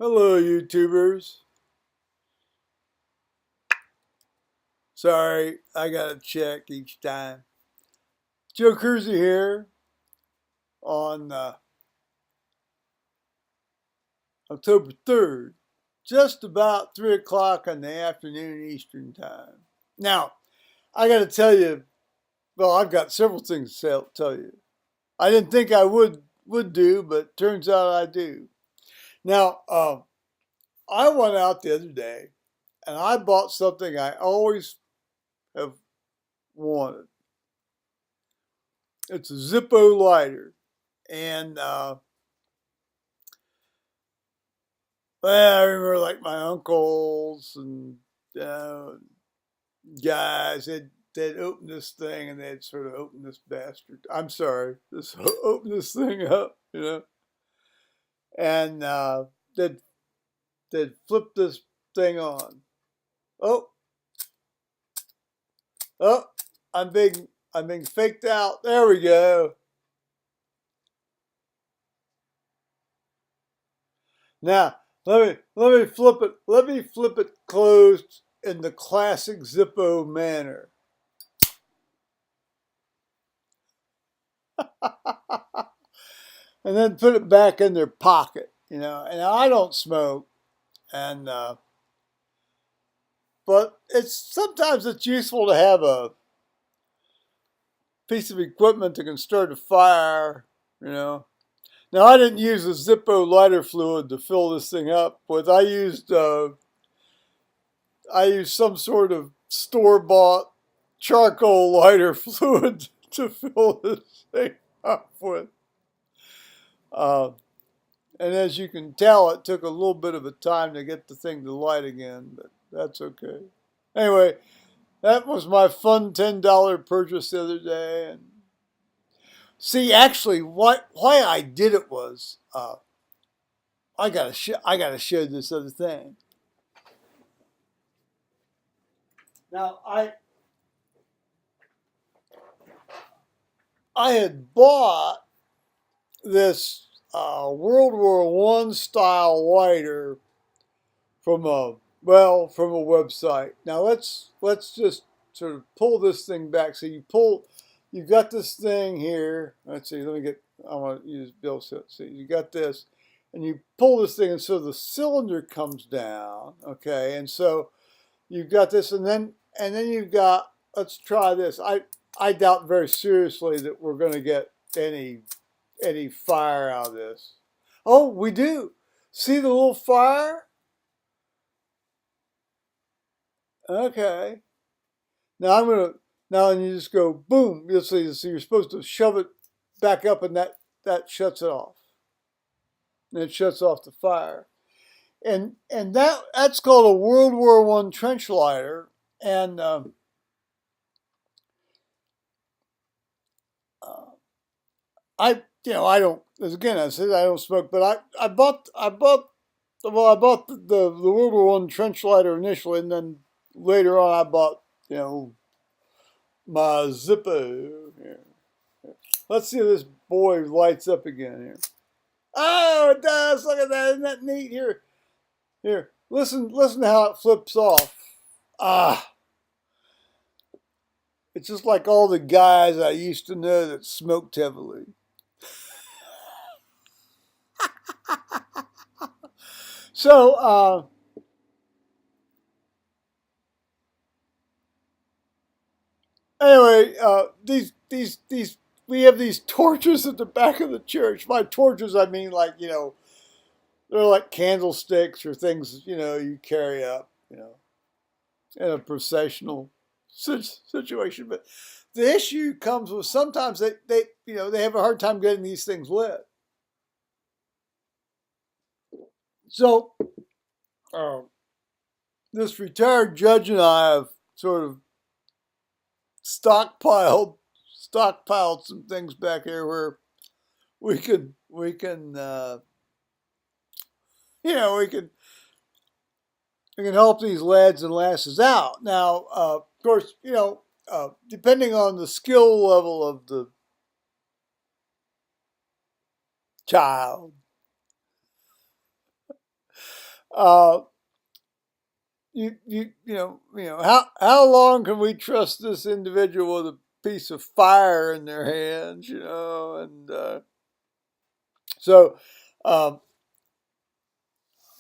Hello, YouTubers. Sorry, I gotta check each time. Joe Cruzy here on October 3rd, just about 3 o'clock in the afternoon Eastern Time. Now, I gotta tell you, well, I've got several things to tell you. I didn't think I would do, but turns out I do. Now, I went out the other day and I bought something I always have wanted. It's a Zippo lighter. And well, I remember like my uncles and guys, they'd open this thing and they'd sort of open this bastard. I'm sorry, open this thing up, and they'd flip this thing on. Oh, oh, I'm being faked out. There we go. Now let me flip it. Let me flip it closed in the classic Zippo manner. And then put it back in their pocket, And I don't smoke, and but sometimes it's useful to have a piece of equipment that can start a fire. Now I didn't use a Zippo lighter fluid to fill this thing up with. I used some sort of store-bought charcoal lighter fluid to fill this thing up with. And as you can tell, it took a little bit of a time to get the thing to light again, but that's okay. Anyway, that was my fun $10 purchase the other day. And see, actually, why I did it was I gotta show this other thing. Now I had bought this World War I style lighter from a website. Now let's just sort of pull this thing back. So you got this thing here. Let's see. I want to use Bill. See, you got this, and you pull this thing, and so the cylinder comes down. Okay, and so you've got this, and then you've got. Let's try this. I doubt very seriously that we're going to get any fire out of this. Oh, we do. See the little fire? Okay. Now and you just go boom. You'll see. So you're supposed to shove it back up, and that shuts it off. And it shuts off the fire. And that's called a World War I trench lighter. And I don't. Again, I said I don't smoke, but I bought the World War I trench lighter initially, and then later on I bought my Zippo here. Let's see if this boy lights up again here. Oh, it does. Look at that. Isn't that neat? Here. Listen to how it flips off. It's just like all the guys I used to know that smoked heavily. So, anyway, these we have these torches at the back of the church. By torches, I mean like they're like candlesticks or things you carry up in a processional situation. But the issue comes with sometimes they have a hard time getting these things lit. So this retired judge and I have sort of stockpiled some things back here where we can we can help these lads and lasses out. Now, of course, depending on the skill level of the child, Uh, how long can we trust this individual with a piece of fire in their hands? And so um,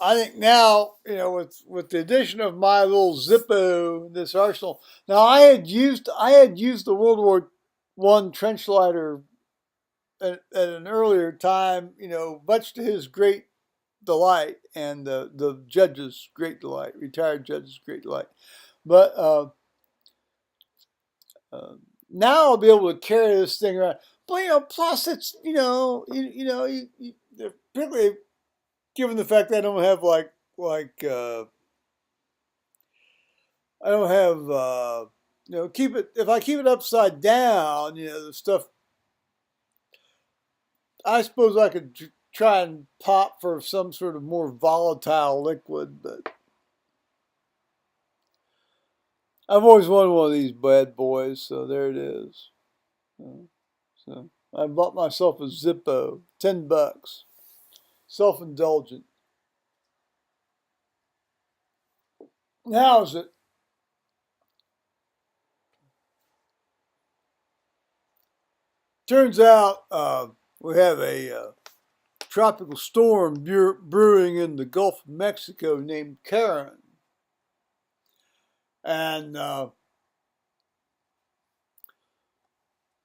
I think now, with the addition of my little Zippo, this arsenal. Now I had used the World War I trench lighter at an earlier time, much to his great delight and the judge's great delight, retired judge's great delight. But uh, now I'll be able to carry this thing around. But plus it's particularly given the fact that I don't have like I don't have keep it if I keep it upside down, the stuff. I suppose I could try and pop for some sort of more volatile liquid, but I've always wanted one of these bad boys, so there it is. So I bought myself a Zippo, $10, self-indulgent. Now is it? Turns out we have a tropical storm brewing in the Gulf of Mexico named Karen, and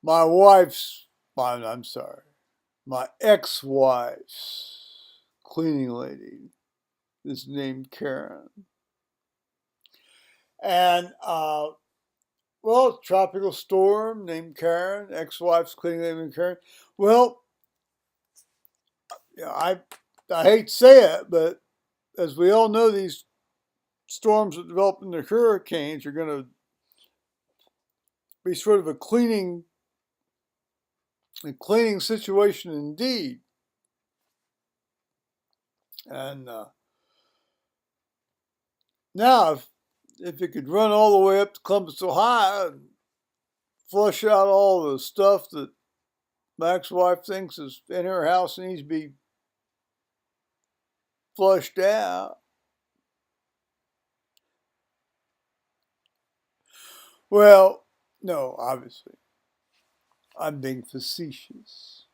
my wife's, I'm sorry, my ex-wife's cleaning lady is named Karen. And, well, tropical storm named Karen, ex-wife's cleaning lady named Karen. Well, I hate to say it, but as we all know, these storms that develop into hurricanes are going to be sort of a cleaning situation indeed. And now, if it could run all the way up to Columbus, Ohio, and flush out all the stuff that Mac's wife thinks is in her house and needs to be flushed out. Well, no, obviously, I'm being facetious.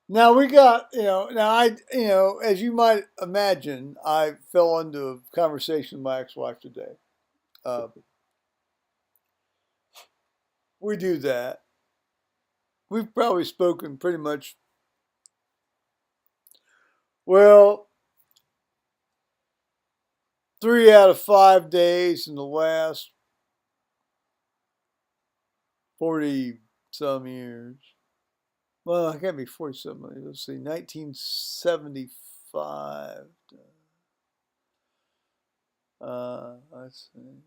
Now we got, as you might imagine, I fell into a conversation with my ex-wife today. Uh, we do that. We've probably spoken pretty much, well, 3 out of 5 days in the last 40 some years. Well, I can't be 40 something. Let's see, 1975. Let's see.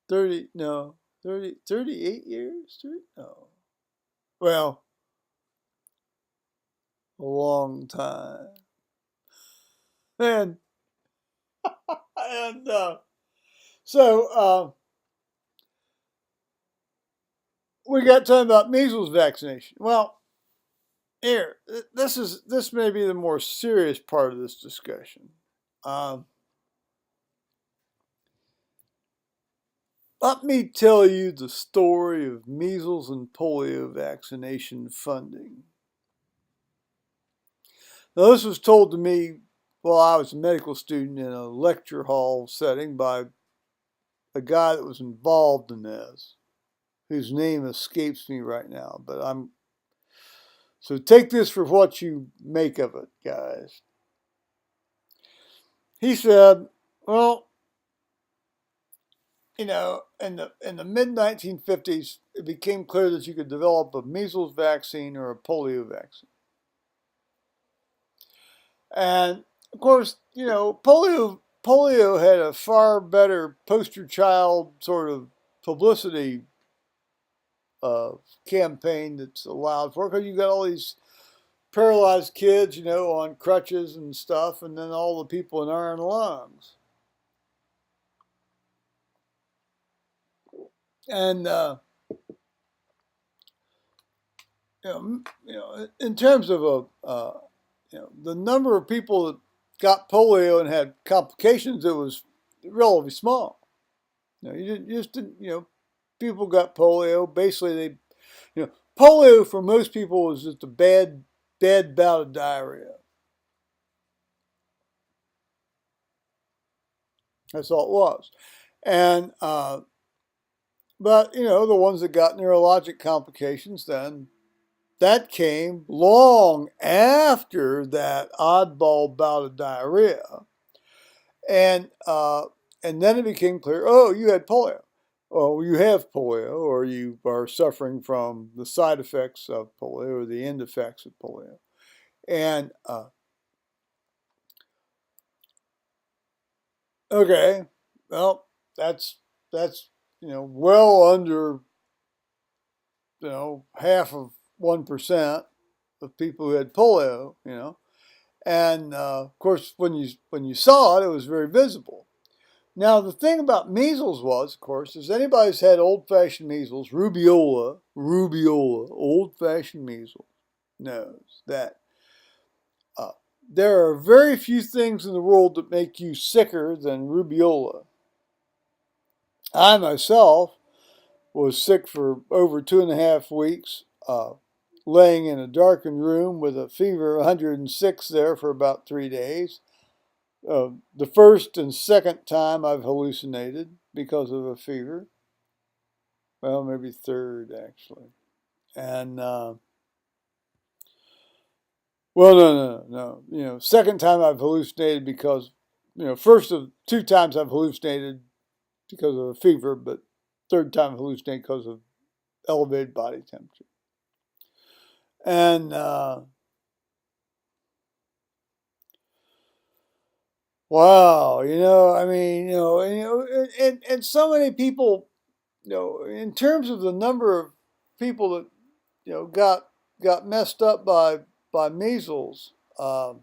30, no, 38 years? No. Well, a long time. And, and so we got talking about measles vaccination. Well, here, this may be the more serious part of this discussion. Um, Let me tell you the story of measles and polio vaccination funding. Now, this was told to me while I was a medical student in a lecture hall setting by a guy that was involved in this, whose name escapes me right now, but so take this for what you make of it, guys. He said, well, in the mid 1950s, it became clear that you could develop a measles vaccine or a polio vaccine. And of course, polio had a far better poster child sort of publicity uh, campaign that's allowed for, because you got all these paralyzed kids, on crutches and stuff, and then all the people in iron lungs. And in terms of the number of people that got polio and had complications, it was relatively small. You just didn't, people got polio. Basically, polio for most people was just a bad bout of diarrhea. That's all it was. And, but, the ones that got neurologic complications, then that came long after that oddball bout of diarrhea. And, uh, and then it became clear, oh, you had polio. Oh, you have polio, or you are suffering from the side effects of polio or the end effects of polio. And, okay, well, that's well under half of 1% of people who had polio. And of course, when you saw it, it was very visible. Now, the thing about measles was, of course, is anybody's had old-fashioned measles, rubeola, old-fashioned measles, knows that uh, there are very few things in the world that make you sicker than rubeola. I myself was sick for over 2.5 weeks, laying in a darkened room with a fever of 106 there for about 3 days. The first and second time I've hallucinated because of a fever. Well, maybe third actually. And well, no. Second time I've hallucinated because first of 2 times I've hallucinated because of a fever, but third time hallucinated because of elevated body temperature. And wow, I mean, and so many people, in terms of the number of people that got messed up by measles. Uh,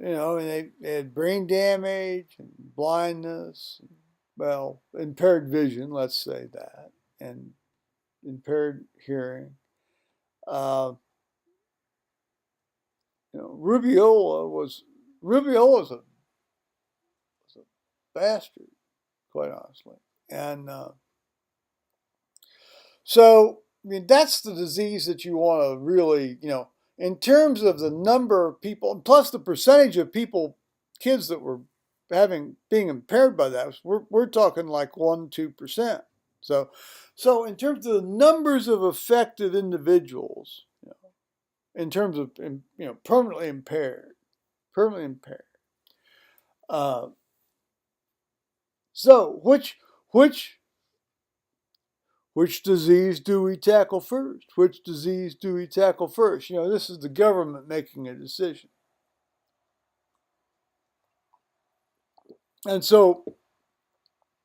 and they had brain damage and blindness, well, impaired vision, let's say that, and impaired hearing. Uh, Rubeola was a bastard, quite honestly, and so, I mean, that's the disease that you want to really, in terms of the number of people, plus the percentage of people, kids that were being impaired by that, we're talking like 1-2%. So in terms of the numbers of affected individuals, in terms of permanently impaired. Uh, so which disease do we tackle first? Which disease do we tackle first? This is the government making a decision. And so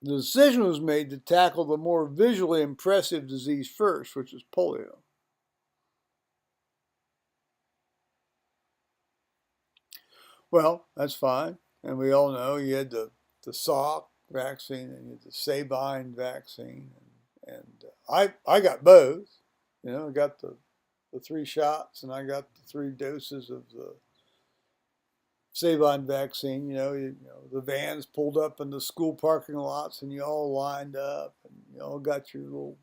the decision was made to tackle the more visually impressive disease first, which is polio. Well, that's fine. And we all know you had the Salk vaccine and you had the Sabine vaccine. And I got both. I got the 3 shots and I got the 3 doses of the Sabine vaccine. The vans pulled up in the school parking lots and you all lined up and you all got your little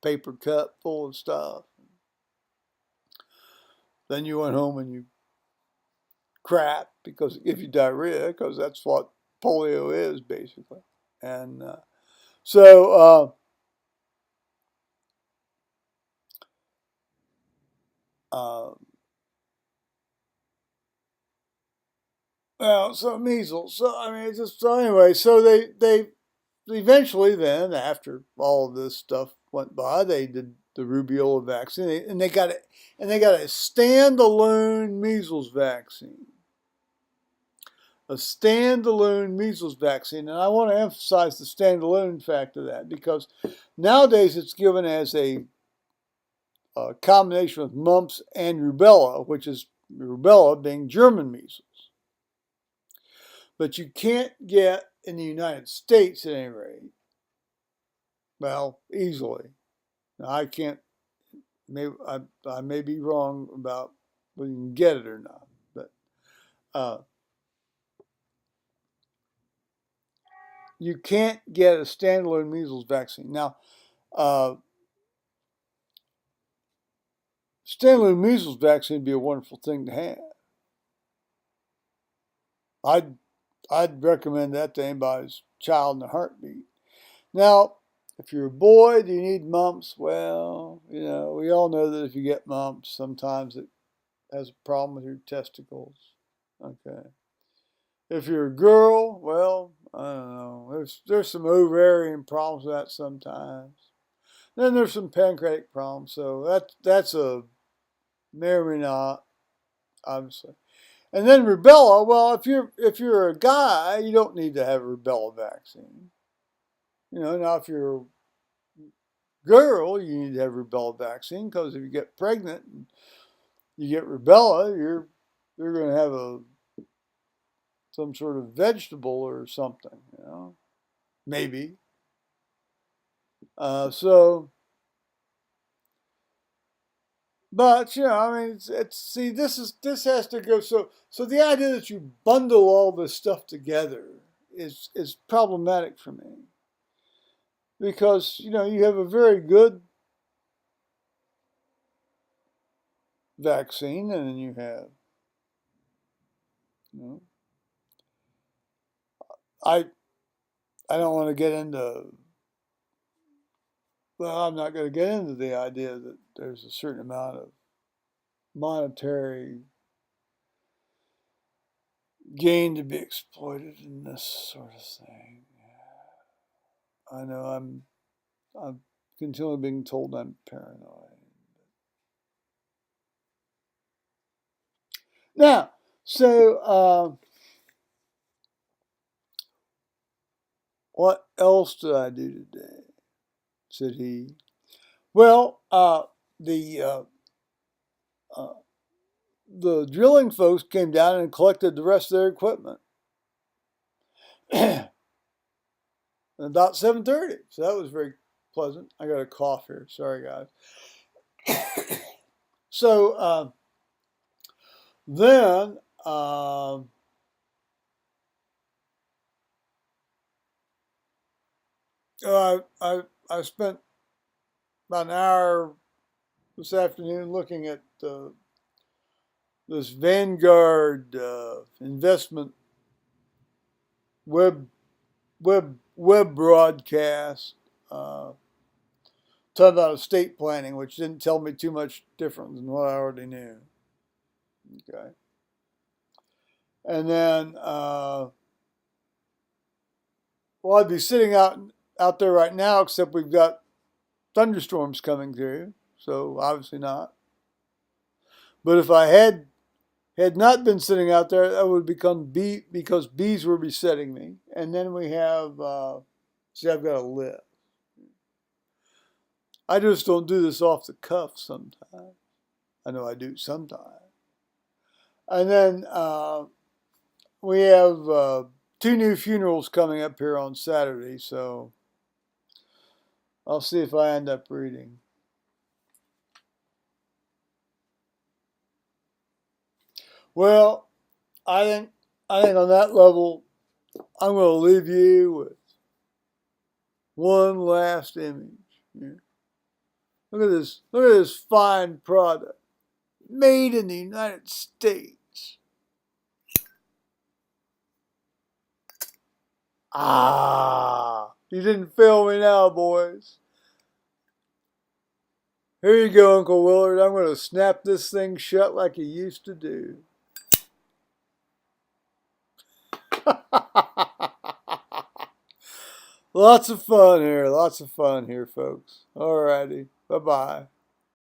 paper cup full of stuff. Then you went home and you crap because it gives you diarrhea because that's what polio is basically. And so uh, well, so measles. So I mean, so anyway, so they eventually then after all of this stuff went by, they did the rubeola vaccine, and they got a standalone measles vaccine. A standalone measles vaccine, and I want to emphasize the standalone fact of that because nowadays it's given as a combination of mumps and rubella, which is rubella being German measles. But you can't get in the United States at any rate. Well, easily. Now, I can't, maybe I may be wrong about whether you can get it or not, but you can't get a standalone measles vaccine. Now, standalone measles vaccine would be a wonderful thing to have. I'd recommend that to anybody's child in a heartbeat. Now, if you're a boy, do you need mumps? Well, we all know that if you get mumps, sometimes it has a problem with your testicles. Okay. If you're a girl, well, I don't know. There's some ovarian problems with that sometimes. Then there's some pancreatic problems. So that's a may or may not, obviously. And then rubella. Well, if you're a guy, you don't need to have a rubella vaccine. Now if you're a girl, you need to have rubella vaccine because if you get pregnant and you get rubella, you're going to have some sort of vegetable or something, maybe. But I mean, see, this has to go. So the idea that you bundle all this stuff together is problematic for me because you have a very good vaccine, and then you have, I don't want to get into. Well, I'm not going to get into the idea that there's a certain amount of monetary gain to be exploited in this sort of thing. I know I'm continually being told I'm paranoid. Now, so what else did I do today? Said he. Well, the drilling folks came down and collected the rest of their equipment about 7:30. So that was very pleasant. I got a cough here. Sorry, guys. So then I spent about an hour this afternoon looking at this Vanguard investment web broadcast talking about estate planning, which didn't tell me too much different than what I already knew. Okay, and then I'd be sitting out there right now, except we've got thunderstorms coming through, so obviously not. But if I had not been sitting out there, that would become because bees were besetting me. And then we have, see, I've got a list. I just don't do this off the cuff sometimes. I know I do sometimes. And then we have 2 new funerals coming up here on Saturday, so I'll see if I end up reading. Well, I think on that level, I'm going to leave you with one last image. Yeah. Look at this fine product made in the United States. You didn't fail me now, boys. Here you go, Uncle Willard. I'm going to snap this thing shut like you used to do. Lots of fun here, folks. Alrighty. Bye-bye.